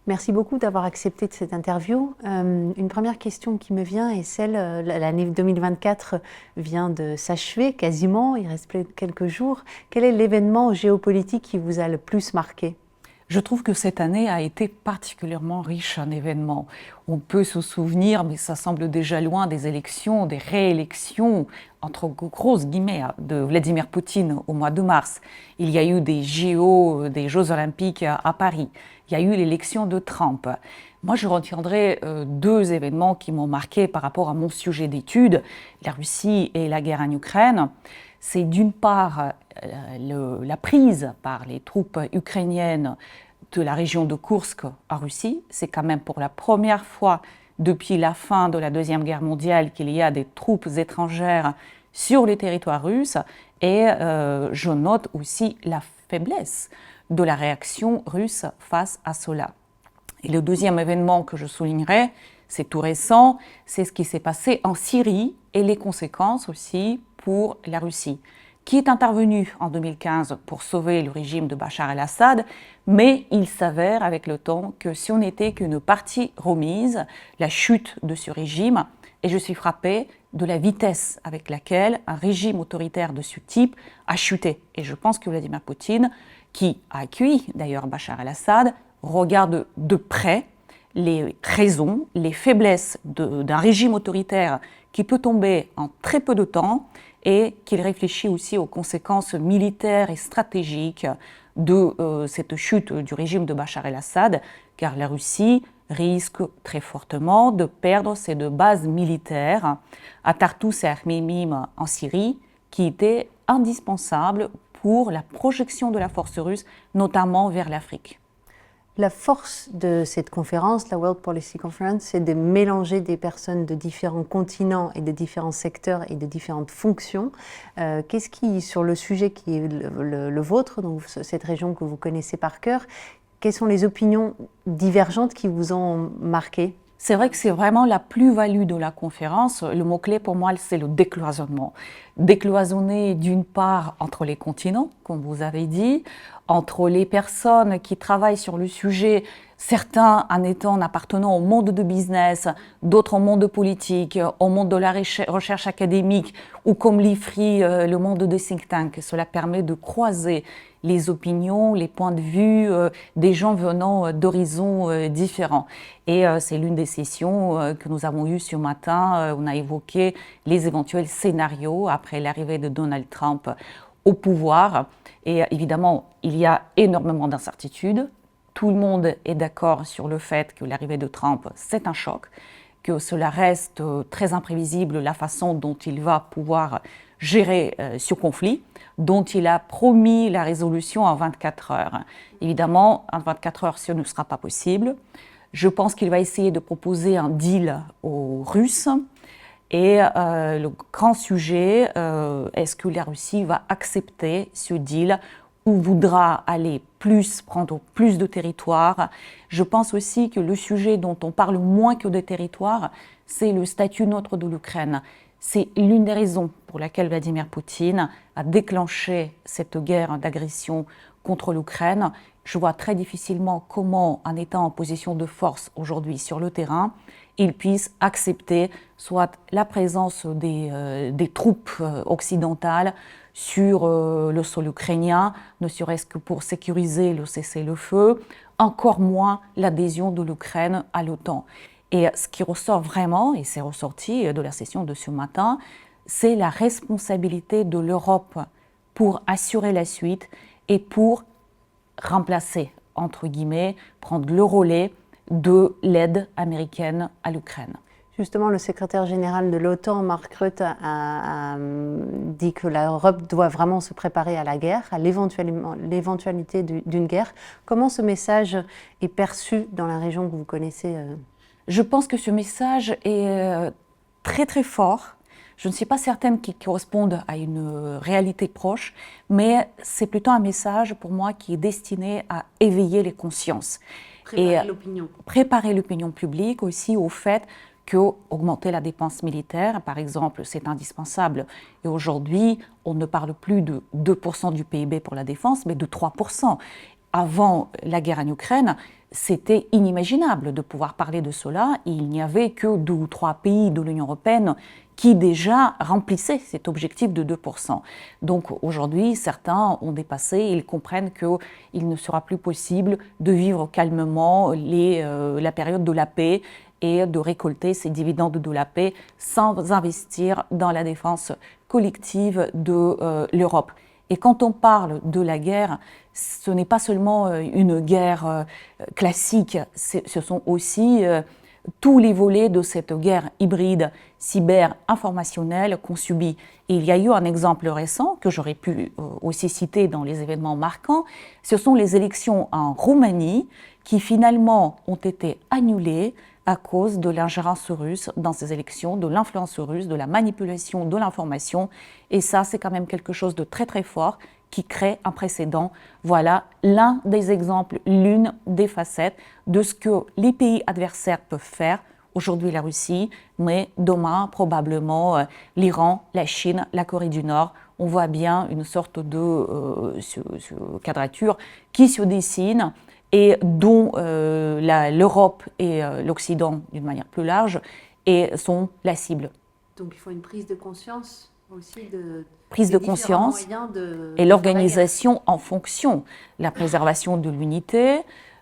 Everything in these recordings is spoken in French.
Merci beaucoup d'avoir accepté de cette interview. Une première question qui me vient est celle, l'année 2024 vient de s'achever quasiment, il reste quelques jours. Quel est l'événement géopolitique qui vous a le plus marqué ? Je trouve que cette année a été particulièrement riche en événements. On peut se souvenir, mais ça semble déjà loin, des élections, des réélections, entre grosses guillemets, de Vladimir Poutine au mois de mars. Il y a eu des JO, des Jeux Olympiques à Paris. Il y a eu l'élection de Trump. Moi, je retiendrai deux événements qui m'ont marqué par rapport à mon sujet d'étude, la Russie et la guerre en Ukraine. C'est d'une part la prise par les troupes ukrainiennes de la région de Koursk en Russie. C'est quand même pour la première fois depuis la fin de la Deuxième Guerre mondiale qu'il y a des troupes étrangères sur le territoire russe. Et je note aussi la faiblesse de la réaction russe face à cela. Et le deuxième événement que je soulignerai, c'est tout récent, c'est ce qui s'est passé en Syrie et les conséquences aussi pour la Russie, qui est intervenue en 2015 pour sauver le régime de Bachar el-Assad, mais il s'avère avec le temps que ce n'était qu'une partie remise, la chute de ce régime, et je suis frappée de la vitesse avec laquelle un régime autoritaire de ce type a chuté. Et je pense que Vladimir Poutine, qui a accueilli d'ailleurs Bachar el-Assad, regarde de près les raisons, les faiblesses d'un régime autoritaire qui peut tomber en très peu de temps et qu'il réfléchit aussi aux conséquences militaires et stratégiques de cette chute du régime de Bachar el-Assad, car la Russie risque très fortement de perdre ses deux bases militaires à Tartous et à Khmeimim en Syrie, qui étaient indispensables pour la projection de la force russe, notamment vers l'Afrique. La force de cette conférence, la World Policy Conference, c'est de mélanger des personnes de différents continents et de différents secteurs et de différentes fonctions. Qu'est-ce qui, sur le sujet qui est le vôtre, donc cette région que vous connaissez par cœur, quelles sont les opinions divergentes qui vous ont marqué ? C'est vrai que c'est vraiment la plus-value de la conférence. Le mot-clé pour moi, c'est le décloisonnement. Décloisonner d'une part entre les continents, comme vous avez dit, entre les personnes qui travaillent sur le sujet, certains en appartenant au monde de business, d'autres au monde politique, au monde de la recherche académique, ou comme l'IFRI, le monde des think tanks. Cela permet de croiser les opinions, les points de vue des gens venant d'horizons différents. Et c'est l'une des sessions que nous avons eues ce matin. On a évoqué les éventuels scénarios après l'arrivée de Donald Trump au pouvoir. Et évidemment, il y a énormément d'incertitudes. Tout le monde est d'accord sur le fait que l'arrivée de Trump, c'est un choc, que cela reste très imprévisible la façon dont il va pouvoir gérer ce conflit, dont il a promis la résolution en 24 heures. Évidemment, en 24 heures, ce ne sera pas possible. Je pense qu'il va essayer de proposer un deal aux Russes. Et le grand sujet, est-ce que la Russie va accepter ce deal ou voudra aller prendre plus de territoires? Je pense aussi que le sujet dont on parle moins que de territoires, c'est le statut neutre de l'Ukraine. C'est l'une des raisons pour laquelle Vladimir Poutine a déclenché cette guerre d'agression contre l'Ukraine. Je vois très difficilement comment, en étant en position de force aujourd'hui sur le terrain, il puisse accepter soit la présence des troupes occidentales sur le sol ukrainien, ne serait-ce que pour sécuriser le cessez-le-feu, encore moins l'adhésion de l'Ukraine à l'OTAN. Et ce qui ressort vraiment, et c'est ressorti de la session de ce matin, c'est la responsabilité de l'Europe pour assurer la suite et pour remplacer, entre guillemets, prendre le relais de l'aide américaine à l'Ukraine. Justement, le secrétaire général de l'OTAN, Mark Rutte, a dit que l'Europe doit vraiment se préparer à la guerre, à l'éventualité d'une guerre. Comment ce message est perçu dans la région que vous connaissez ? Je pense que ce message est très très fort. Je ne suis pas certaine qu'il corresponde à une réalité proche, mais c'est plutôt un message pour moi qui est destiné à éveiller les consciences. Préparer l'opinion. Préparer l'opinion publique aussi au fait qu'augmenter la dépense militaire, par exemple, c'est indispensable. Et aujourd'hui, on ne parle plus de 2% du PIB pour la défense, mais de 3%. Avant la guerre en Ukraine, c'était inimaginable de pouvoir parler de cela. Il n'y avait que 2 ou 3 pays de l'Union européenne qui déjà remplissaient cet objectif de 2%. Donc aujourd'hui, certains ont dépassé, ils comprennent qu'il ne sera plus possible de vivre calmement la période de la paix et de récolter ces dividendes de la paix sans investir dans la défense collective de l'Europe. Et quand on parle de la guerre, ce n'est pas seulement une guerre classique, ce sont aussi tous les volets de cette guerre hybride cyber-informationnelle qu'on subit. Et il y a eu un exemple récent que j'aurais pu aussi citer dans les événements marquants, ce sont les élections en Roumanie qui finalement ont été annulées à cause de l'ingérence russe dans ces élections, de l'influence russe, de la manipulation de l'information. Et ça, c'est quand même quelque chose de très très fort qui crée un précédent. Voilà l'un des exemples, l'une des facettes de ce que les pays adversaires peuvent faire. Aujourd'hui la Russie, mais demain probablement l'Iran, la Chine, la Corée du Nord. On voit bien une sorte de quadrature qui se dessine et dont l'Europe et l'Occident, d'une manière plus large, sont la cible. Donc il faut une prise de conscience aussi prise de conscience et l'organisation en fonction, la préservation de l'unité,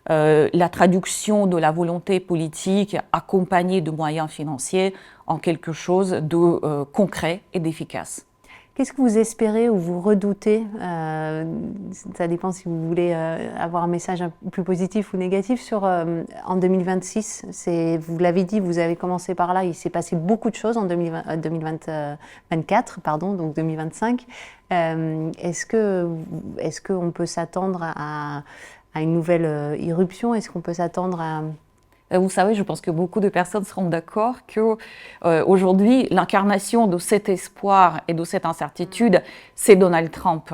la traduction de la volonté politique accompagnée de moyens financiers en quelque chose de concret et d'efficace. Qu'est-ce que vous espérez ou vous redoutez ça dépend si vous voulez avoir un message plus positif ou négatif sur en 2026. Vous l'avez dit, vous avez commencé par là, il s'est passé beaucoup de choses en 2024, pardon, donc 2025. Est-ce qu'on peut s'attendre à une nouvelle irruption? Est-ce qu'on peut s'attendre à... Vous savez, je pense que beaucoup de personnes seront d'accord qu'aujourd'hui, l'incarnation de cet espoir et de cette incertitude, c'est Donald Trump.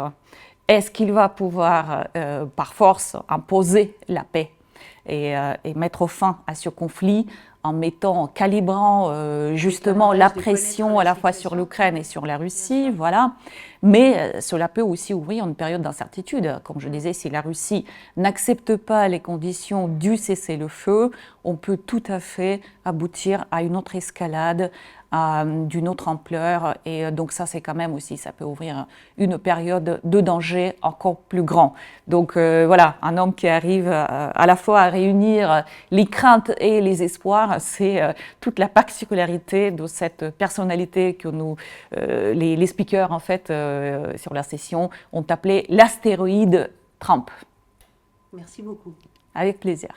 Est-ce qu'il va pouvoir, par force, imposer la paix et mettre fin à ce conflit en calibrant justement la pression à la fois sur l'Ukraine et sur la Russie, voilà. Mais cela peut aussi ouvrir une période d'incertitude. Comme je disais, si la Russie n'accepte pas les conditions du cessez-le-feu, on peut tout à fait aboutir à une autre escalade, d'une autre ampleur. Et donc ça, c'est quand même aussi, ça peut ouvrir une période de danger encore plus grand. Donc voilà, un homme qui arrive à la fois à réunir les craintes et les espoirs, c'est toute la particularité de cette personnalité que les speakers en fait sur la session ont appelé l'astéroïde Trump. Merci beaucoup. Avec plaisir.